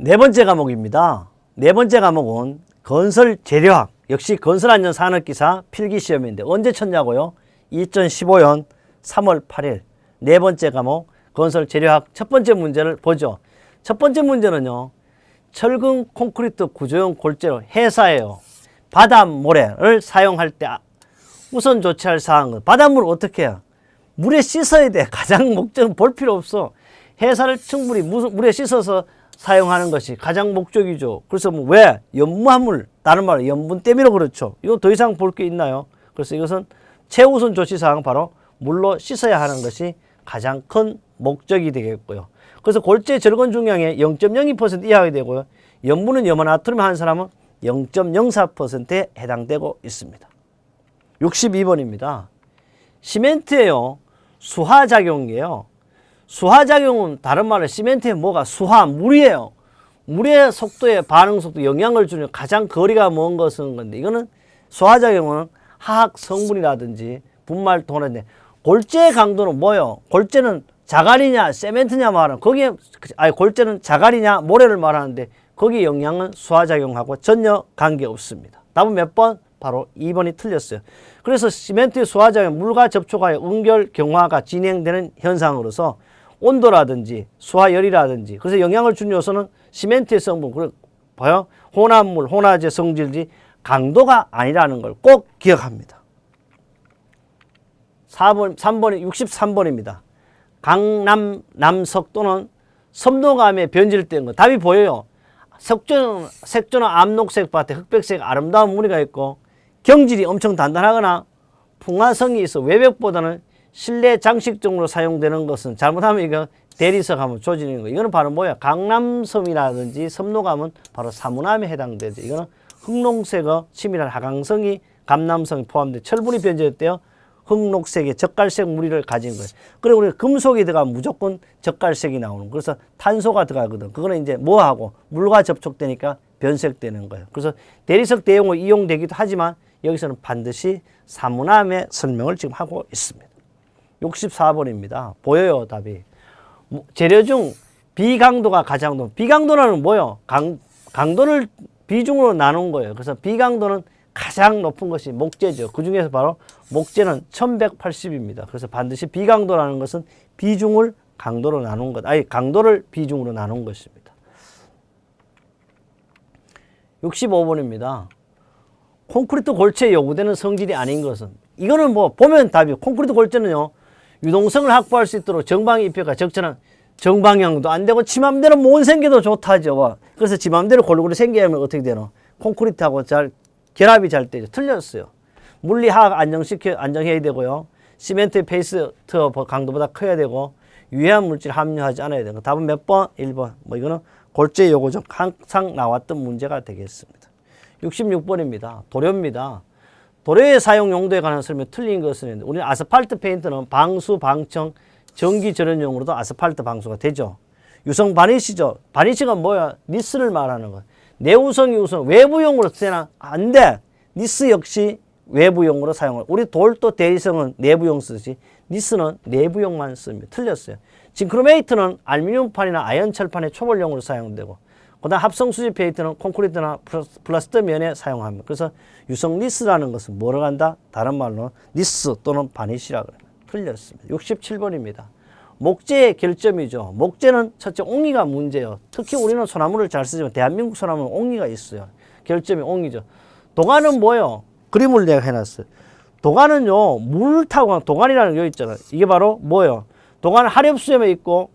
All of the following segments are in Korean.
네 번째 과목입니다. 네 번째 과목은 건설 재료학, 역시 건설안전 산업기사 필기시험인데 언제 쳤냐고요? 2015년 3월 8일 네 번째 과목 건설 재료학 첫 번째 문제를 보죠. 첫 번째 문제는요. 철근 콘크리트 구조용 골재로 회사예요. 바닷모래를 사용할 때 우선 조치할 사항은 바닷물을 어떻게 해요? 물에 씻어야 돼. 가장 목적은 볼 필요 없어. 회사를 충분히 물에 씻어서 사용하는 것이 가장 목적이죠. 그래서 뭐 왜? 염무화물, 다른 말로 염분 때문에 그렇죠. 이거 더 이상 볼 게 있나요? 그래서 이것은 최우선 조치사항은 바로 물로 씻어야 하는 것이 가장 큰 목적이 되겠고요. 그래서 골재 절건 중량의 0.02% 이하가 되고요. 염분은 염화나트륨 한 사람은 0.04%에 해당되고 있습니다. 62번입니다. 시멘트예요. 수화작용이에요. 수화작용은 다른 말로 시멘트의 뭐가 수화, 물이에요. 물의 속도에 반응 속도 영향을 주는 가장 거리가 먼 것은 건데 이거는 수화작용은 화학 성분이라든지 분말 동원인데 골재의 강도는 뭐예요? 골재는 자갈이냐 세멘트냐 말하는 거기에 골재는 자갈이냐 모래를 말하는데 거기에 영향은 수화작용하고 전혀 관계없습니다. 답은 몇 번? 바로 2번이 틀렸어요. 그래서 시멘트의 수화작용, 물과 접촉하여 응결 경화가 진행되는 현상으로서 온도라든지 수화열이라든지 그래서 영향을 준 요소는 시멘트의 성분, 봐요. 혼합물, 혼화제 성질지 강도가 아니라는 걸 꼭 기억합니다. 3번이 63번입니다. 강남, 남석 또는 섬도감에 변질된 거. 답이 보여요. 색조는 암록색 밭에 흑백색 아름다운 무늬가 있고 경질이 엄청 단단하거나 풍화성이 있어 외벽보다는 실내 장식용으로 사용되는 것은 잘못하면 이거 대리석 하면 조지는 거. 이거는 바로 뭐야? 강남섬이라든지 섬노감은 바로 사문암에 해당되죠. 이거는 흑농색의 치밀한 하강성이 감남성이 포함돼 철분이 변질됐대요. 흑녹색의 젓갈색 무늬를 가진 거예요. 그리고 우리가 금속이 들어가면 무조건 젓갈색이 나오는 거예요. 그래서 탄소가 들어가거든. 그거는 이제 뭐하고 물과 접촉되니까 변색되는 거예요. 그래서 대리석 대용으로 이용되기도 하지만 여기서는 반드시 사문암의 설명을 지금 하고 있습니다. 64번입니다. 보여요, 답이. 재료 중 비강도가 가장 높은, 비강도는 뭐예요? 강도를 비중으로 나눈 거예요. 그래서 비강도는 가장 높은 것이 목재죠. 그 중에서 바로 목재는 1180입니다. 그래서 반드시 비강도라는 것은 비중을 강도로 나눈 것, 강도를 비중으로 나눈 것입니다. 65번입니다. 콘크리트 골체에 요구되는 성질이 아닌 것은, 이거는 뭐 보면 답이, 콘크리트 골재는요 유동성을 확보할 수 있도록 정방위 입혀가 적절한 정방향도 안 되고 지 맘대로 못 생겨도 좋다죠. 그래서 지 맘대로 골고루 생기면 어떻게 되노? 콘크리트하고 잘 결합이 잘 되죠. 틀렸어요. 물리화학 안정해야 되고요. 시멘트의 페이스 강도보다 커야 되고 유해한 물질 함유하지 않아야 되고. 답은 몇 번? 1번. 뭐 이거는 골재 요구 중 항상 나왔던 문제가 되겠습니다. 66번입니다. 도료입니다. 도료의 사용 용도에 관한 설명 틀린 것은 우리 아스팔트 페인트는 방수, 방청, 전기 절연용으로도 아스팔트 방수가 되죠. 유성 바니시죠. 바니시가 뭐야? 니스를 말하는 거. 내우성이 우선 외부용으로 쓰나 안 돼. 니스 역시 외부용으로 사용을. 우리 돌도 대리석은 내부용 쓰지. 니스는 내부용만 씁니다. 틀렸어요. 징크로메이트는 알루미늄판이나 아연 철판의 초벌용으로 사용되고, 그다음 합성 수지 페인트는 콘크리트나 플라스트 면에 사용합니다. 그래서 유성 니스라는 것은 뭐로 간다? 다른 말로 니스 또는 바니시라고 합니다. 틀렸습니다. 67번입니다. 목재의 결점이죠. 목재는 첫째 옹이가 문제예요. 특히 우리는 소나무를 잘 쓰지만 대한민국 소나무는 옹이가 있어요. 결점이 옹이죠. 도관은 뭐예요? 그림을 내가 해놨어요. 도관은요, 물 타고 간 도관이라는 게 있잖아요. 이게 바로 뭐예요? 도관은 하렵수에만 있고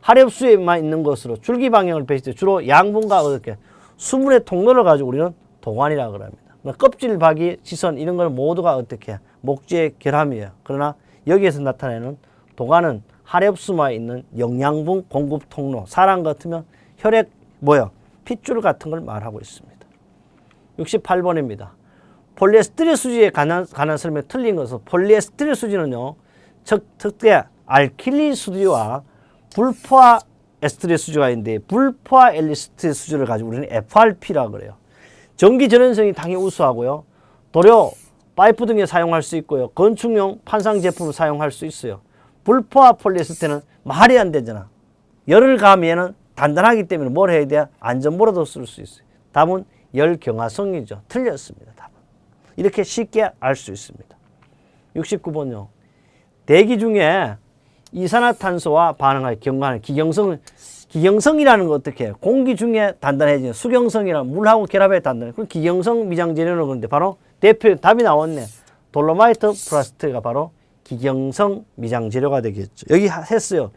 하렵수에만 있는 것으로 줄기 방향을 배치돼 주로 양분과 어떻게 수분의 통로를 가지고 우리는 도관이라고 합니다. 껍질, 박이, 지선 이런 걸 모두가 어떻게 목재의 결함이에요. 그러나 여기에서 나타내는 도관은 하렵수만 있는 영양분 공급 통로, 사람 같으면 혈액 핏줄 같은 걸 말하고 있습니다. 68번입니다. 폴리에스테르 수지에 관한 설명 틀린 것은 폴리에스테르 수지는요, 특대 알킬리 수지와 불포화 에스테르 수지가 있는데 불포화 엘리스테르 수지를 가지고 우리는 FRP라고 그래요. 전기 전연성이 당연히 우수하고요. 도료, 파이프 등에 사용할 수 있고요. 건축용 판상 제품을 사용할 수 있어요. 불포화 폴리에스테르는 말이 안 되잖아. 열을 가하면은 단단하기 때문에 뭘 해야 돼? 안전모로도 쓸 수 있어요. 답은 열경화성이죠. 틀렸습니다. 답은. 이렇게 쉽게 알 수 있습니다. 69번요. 대기 중에 이산화탄소와 반응하여 경화하는 기경성이라는 거 어떻게 해요? 공기 중에 단단해지는 수경성이란 물하고 결합해 단단해. 그럼 기경성 미장재료는 그런데 바로 대표 답이 나왔네. 돌로마이트 플라스트가 바로 기경성 미장재료가 되겠죠. 여기 했어요.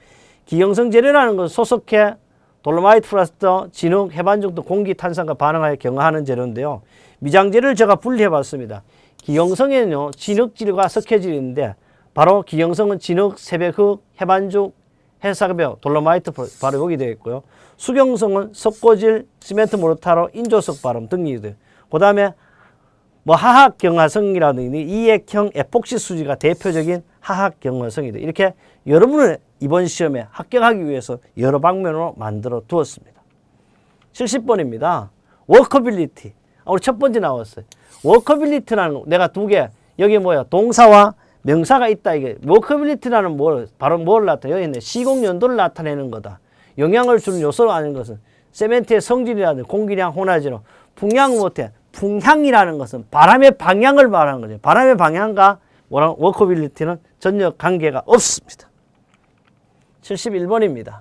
기경성 재료라는 건 소석해 돌로마이트 플라스트, 진흙, 해반죽 등 공기 탄산과 반응하여 경화하는 재료인데요. 미장재료를 제가 분리해 봤습니다. 기경성에는요, 진흙질과 석회질인데 바로 기경성은 진흙, 세백흙, 해반죽, 해사벽, 돌로마이트 바로 여기 되어 있고요. 수경성은 석고질, 시멘트 모르타르, 인조석 발음 등이 돼요. 그 다음에 뭐 하학경화성이라든지 이액형 에폭시 수지가 대표적인 하학경화성이 돼요. 이렇게 여러분을 이번 시험에 합격하기 위해서 여러 방면으로 만들어 두었습니다. 70번입니다. 워커빌리티. 우리 첫 번째 나왔어요. 워커빌리티라는 거 내가 두 개, 여기 뭐야? 동사와 명사가 있다. 이게 워커빌리티라는 바로 뭘 나타내? 여기 있네. 시공 연도를 나타내는 거다. 영향을 주는 요소로 아는 것은 세멘트의 성질이라든지 공기량, 혼합지로 풍향 못해. 풍향이라는 것은 바람의 방향을 말하는 거죠. 바람의 방향과 워커빌리티는 전혀 관계가 없습니다. 71번입니다.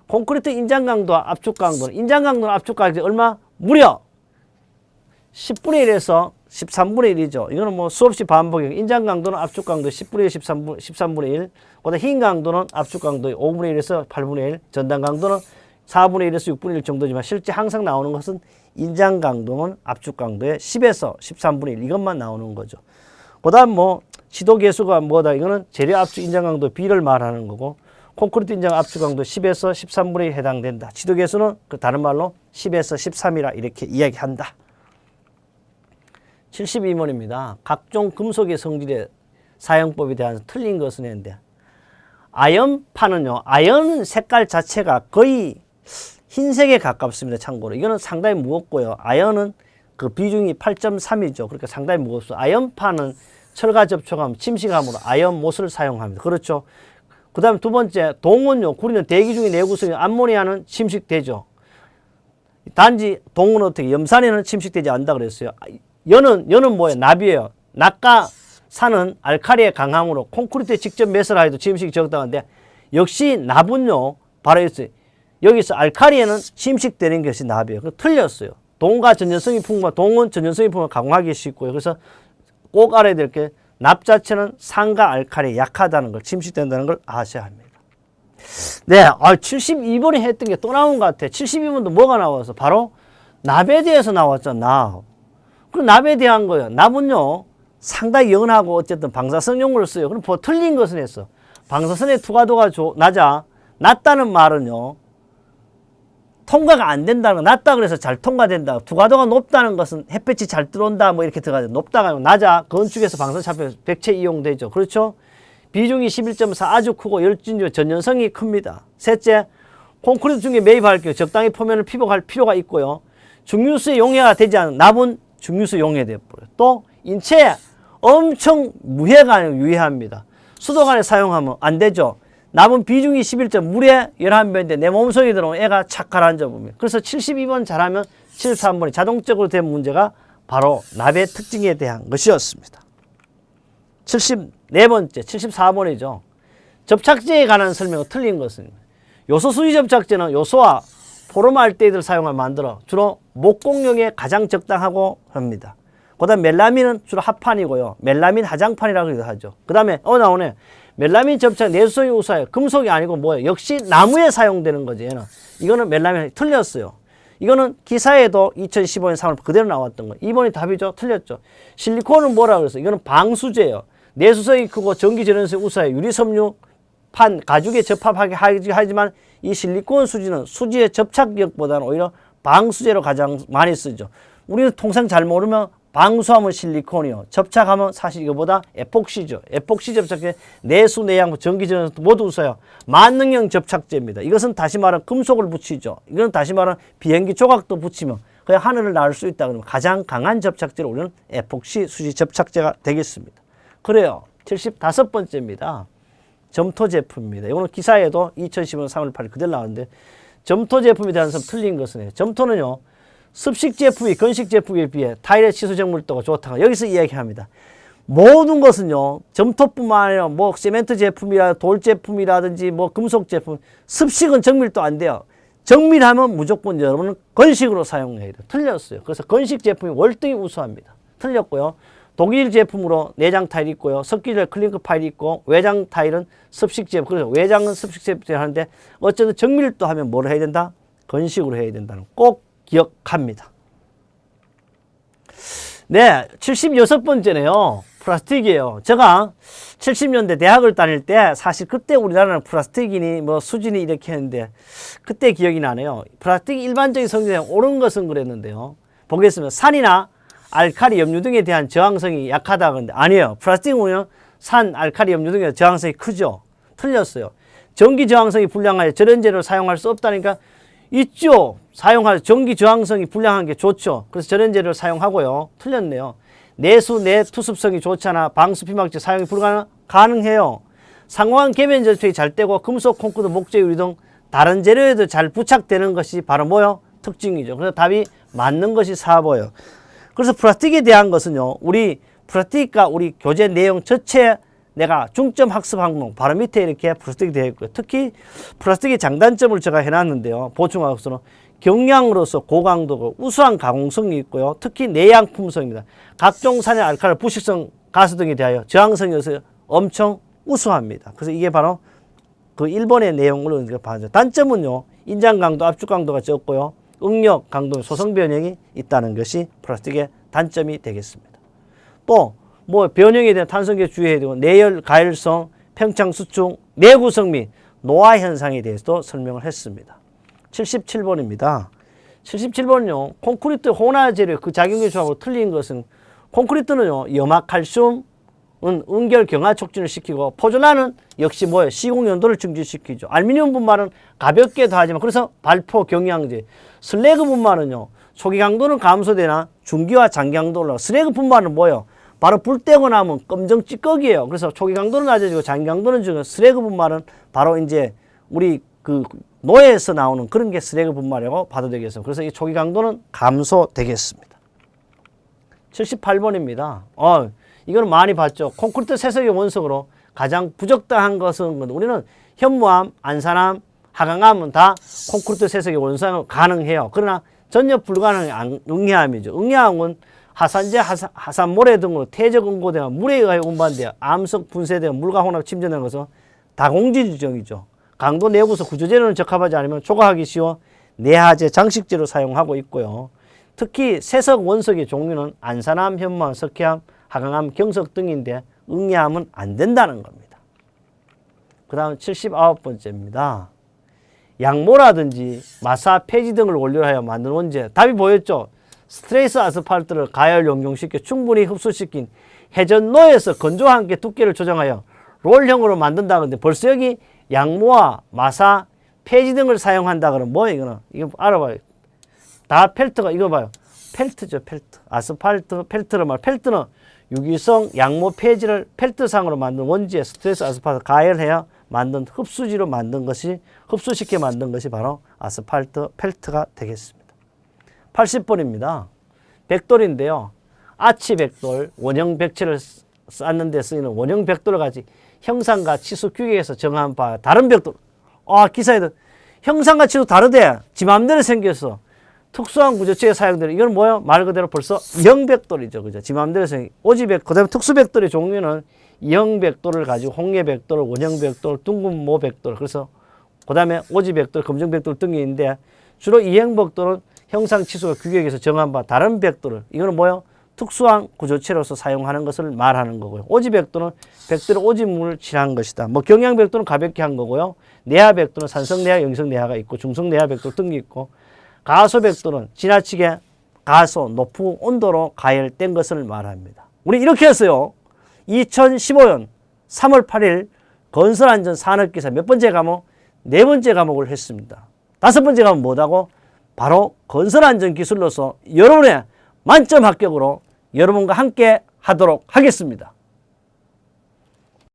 콘크리트 인장 강도와 압축 강도는 인장 강도와 압축 강도 얼마? 무려 10분의 1에서 13분의 1이죠. 이거는 뭐 수없이 반복이에요. 인장 강도는 압축 강도 10분의 1, 13분의 1. 그다음 흰 강도는 압축 강도 5분의 1에서 8분의 1. 전단 강도는 4분의 1에서 6분의 1 정도지만 실제 항상 나오는 것은 인장 강도는 압축 강도의 10에서 13분의 1 이것만 나오는 거죠. 그다음 뭐 지도 계수가 뭐다? 이거는 재료 압축 인장 강도 비를 말하는 거고 콘크리트 인장 압축 강도 10에서 13분의 1에 해당된다. 지도 계수는 그 다른 말로 10에서 13이라 이렇게 이야기한다. 72번입니다. 각종 금속의 성질의 사용법에 대한 틀린 것은 했는데 아연판은요. 아연 색깔 자체가 거의 흰색에 가깝습니다. 참고로 이거는 상당히 무겁고요. 아연은 그 비중이 8.3이죠. 그러니까 상당히 무겁습니다. 아연판은 철과 접촉하면 침식함으로 아연못을 사용합니다. 그렇죠. 그 다음에 두 번째 동은요. 구리는 대기 중의 내구성이 암모니아는 침식되죠. 단지 동은 어떻게 염산에는 침식되지 않는다 그랬어요. 연은 뭐예요? 납이에요. 납과 산은 알칼리의 강함으로 콘크리트에 직접 매설을 해도 침식이 적당한데 역시 납은요. 바로 여기서 알칼리에는 침식되는 것이 납이에요. 틀렸어요. 동과 전연성이 풍부한 동은 전연성이 풍부한 가공하기 쉽고요. 그래서 꼭 알아야 될 게 납 자체는 산과 알칼리에 약하다는 걸 침식된다는 걸 아셔야 합니다. 네, 72번에 했던 게 또 나온 것 같아. 72번도 뭐가 나와서 바로 납에 대해서 나왔죠. 납. 그 납에 대한 거예요. 납은요 상당히 연하고 어쨌든 방사성용으로 써요. 그럼 틀린 것은 했어. 방사선의 투과도가 낮다는 말은요 통과가 안 된다는 거. 낮다 그래서 잘 통과된다. 투과도가 높다는 것은 햇볕이 잘 들어온다 뭐 이렇게 들어가죠. 높다가 낮아 건축에서 방사선 차폐 백체 이용되죠. 그렇죠. 비중이 11.4 아주 크고 열진주 전연성이 큽니다. 셋째, 콘크리트 중에 매입할 경우 적당히 표면을 피복할 필요가 있고요. 중류수에 용해가 되지 않은 납은 중류수 용해돼 버려요. 또 인체에 엄청 무해가 아니고 유해합니다. 수도관에 사용하면 안 되죠. 납은 비중이 11점 물에 11배인데 내 몸속에 들어오면 애가 착 가라앉아 봅니다. 그래서 72번 잘하면 73번이 자동적으로 된 문제가 바로 납의 특징에 대한 것이었습니다. 74번째 74번이죠. 접착제에 관한 설명을 틀린 것은 요소 수지 접착제는 요소와 포름알데히드를 사용하여 만들어 주로 목공용에 가장 적당하고 합니다. 그 다음 멜라민은 주로 합판이고요. 멜라민 화장판이라고 하죠. 그 다음에 나오네. 멜라민 접착 내수성이 우수하여 금속이 아니고 뭐예요? 역시 나무에 사용되는 거지. 이거는 멜라민 틀렸어요. 이거는 기사에도 2015년 3월 그대로 나왔던 거예요. 2번이 답이죠. 틀렸죠. 실리콘은 뭐라 그랬어요? 이거는 방수제예요. 내수성이 크고 전기 전원성이 우수하여 유리섬유 판 가죽에 접합하게 하지만 이 실리콘 수지는 수지의 접착력보다는 오히려 방수제로 가장 많이 쓰죠. 우리는 통상 잘 모르면 방수하면 실리콘이요. 접착하면 사실 이거보다 에폭시죠. 에폭시 접착제 내수, 내양, 전기전원 모두 웃어요. 만능형 접착제입니다. 이것은 다시 말하면 금속을 붙이죠. 이건 다시 말하면 비행기 조각도 붙이면 그냥 하늘을 날 수 있다 그러면 가장 강한 접착제로 우리는 에폭시 수지 접착제가 되겠습니다. 그래요. 75번째입니다. 점토 제품입니다. 이거는 기사에도 2015년 3월 8일 그대로 나왔는데 점토 제품에 대한 점 틀린 것은 점토는요. 습식 제품이 건식 제품에 비해 타일의 치수 정밀도가 좋다고 여기서 이야기합니다. 모든 것은요. 점토뿐만 아니라 뭐 시멘트 제품이라 돌 제품이라든지 뭐 금속 제품 습식은 정밀도 안 돼요. 정밀하면 무조건 여러분은 건식으로 사용해야 돼요. 틀렸어요. 그래서 건식 제품이 월등히 우수합니다. 틀렸고요. 독일 제품으로 내장 타일이 있고요. 석기절 클링크 파일이 있고 외장 타일은 습식 제품. 그래서 외장은 습식 제품을 하는데 어쨌든 정밀도 하면 뭐를 해야 된다? 건식으로 해야 된다는 꼭 기억합니다. 네, 76번째네요. 플라스틱이에요. 제가 70년대 대학을 다닐 때 사실 그때 우리나라는 플라스틱이니 뭐 수준이 이렇게 했는데 그때 기억이 나네요. 플라스틱 일반적인 성질이 옳은 것은 그랬는데요. 보겠습니다. 산이나 알칼리 염류 등에 대한 저항성이 약하다 그런데 아니에요. 플라스틱은 산, 알칼리 염류 등에 저항성이 크죠. 틀렸어요. 전기 저항성이 불량하여 저런 재료를 사용할 수 없다니까 있죠. 사용할 전기 저항성이 불량한 게 좋죠. 그래서 저런 재료를 사용하고요. 틀렸네요. 내수, 내투습성이 좋잖아. 방수 피막제 사용이 가능해요. 상호한 계면 절투이 잘 되고 금속, 콘크리트, 목재, 유리 등 다른 재료에도 잘 부착되는 것이 바로 뭐요? 특징이죠. 그래서 답이 맞는 것이 4번요. 그래서 플라스틱에 대한 것은요. 우리 플라스틱과 우리 교재 내용 전체 내가 중점 학습 항목 바로 밑에 이렇게 플라스틱이 되어 있고요. 특히 플라스틱의 장단점을 제가 해놨는데요. 보충학습은 경량으로서 고강도고 우수한 가공성이 있고요. 특히 내양품성입니다. 각종 산의 알칼리 부식성 가스 등에 대하여 저항성이어서 엄청 우수합니다. 그래서 이게 바로 그 1번의 내용으로 봐죠. 단점은요. 인장 강도, 압축 강도가 적고요. 응력 강도, 소성 변형이 있다는 것이 플라스틱의 단점이 되겠습니다. 또 뭐 변형에 대한 탄성계 주의해야 되고 내열, 가열성, 평창 수축, 내구성 및 노화 현상에 대해서도 설명을 했습니다. 77번입니다. 77번은요. 콘크리트 혼화 재료 그 작용계 조합으로 틀린 것은 콘크리트는요. 염화칼슘은 응결 경화 촉진을 시키고 포졸라는 역시 뭐예요? 시공 연도를 증진시키죠. 알루미늄 분말은 가볍게 더하지만 그래서 발포 경량제. 슬래그 분말은요. 초기 강도는 감소되나 중기와 장기 강도 올라가. 슬래그 분말은 뭐예요? 바로 불 떼고 나면 검정 찌꺼기예요. 그래서 초기 강도는 낮아지고 장기 강도는 적은 슬래그 분말은 바로 이제 우리 그 노예에서 나오는 그런 게 슬래그 분말이라고 봐도 되겠습니다. 그래서 이 초기 강도는 감소되겠습니다. 78번입니다. 이거는 많이 봤죠. 콘크리트 세석의 원석으로 가장 부적당한 것은 우리는 현무암, 안산암, 하강암은 다 콘크리트 세석의 원석은 가능해요. 그러나 전혀 불가능한 응해암이죠. 응해암은 하산재, 하산모래 등으로 태적 응고되면 물에 의하여 운반되어 암석 분쇄되어 물과 혼합 침전되는 것은 다공지주정이죠. 강도 내구서 구조재료는 적합하지 않으면 조각하기 쉬워 내화재, 장식재로 사용하고 있고요. 특히 세석 원석의 종류는 안산암, 현무암, 석회암, 하강암, 경석 등인데 응해암은 안 된다는 겁니다. 그 다음 79번째입니다. 양모라든지 마사, 폐지 등을 원료로 하여 만든 원재. 답이 보였죠? 스트레이트 아스팔트를 가열 용융시켜 충분히 흡수시킨 회전로에서 건조와 함께 두께를 조정하여 롤형으로 만든다. 그런데 벌써 여기 양모와 마사, 폐지 등을 사용한다. 그러면 뭐예요, 이거는? 이거 알아봐요. 다 펠트가, 이거 봐요. 펠트죠, 펠트. 아스팔트, 펠트를 말. 펠트는 유기성 양모 폐지를 펠트상으로 만든 원지에 스트레스 아스팔트 가열해야 만든 흡수지로 만든 것이, 흡수시켜 만든 것이 바로 아스팔트, 펠트가 되겠습니다. 80번입니다. 백돌인데요. 아치 백돌, 원형 백체를 쌓는 데 쓰이는 원형 백돌을 가지 형상과 치수 규격에서 정한 바 다른 백돌. 기사에도 형상과 치수 다르대. 지 맘대로 생겼어. 특수한 구조체에 사용되는 이건 뭐예요? 말 그대로 벌써 이형백돌이죠. 그죠? 지 맘대로 생긴 오지백. 그다음에 특수백돌의 종류는 이형백돌을 가지고 홍예백돌, 원형백돌, 둥근모백돌. 그래서 그다음에 오지백돌, 검정백돌 등이 있는데 주로 이형백돌은 형상 치수가 규격에서 정한 바 다른 백돌을 이거는 뭐예요? 특수한 구조체로서 사용하는 것을 말하는 거고요. 오지백돌은 백돌에 오지물을 칠한 것이다. 뭐 경량백돌은 가볍게 한 거고요. 내하백돌은 산성내하, 영성내하가 있고 중성내하백돌 등이 있고 가소백돌은 지나치게 가소, 높은 온도로 가열된 것을 말합니다. 우리 이렇게 했어요. 2015년 3월 8일 건설안전 산업기사 몇 번째 과목? 네 번째 과목을 했습니다. 다섯 번째 과목은 뭐다고? 바로 건설안전기술로서 여러분의 만점 합격으로 여러분과 함께 하도록 하겠습니다.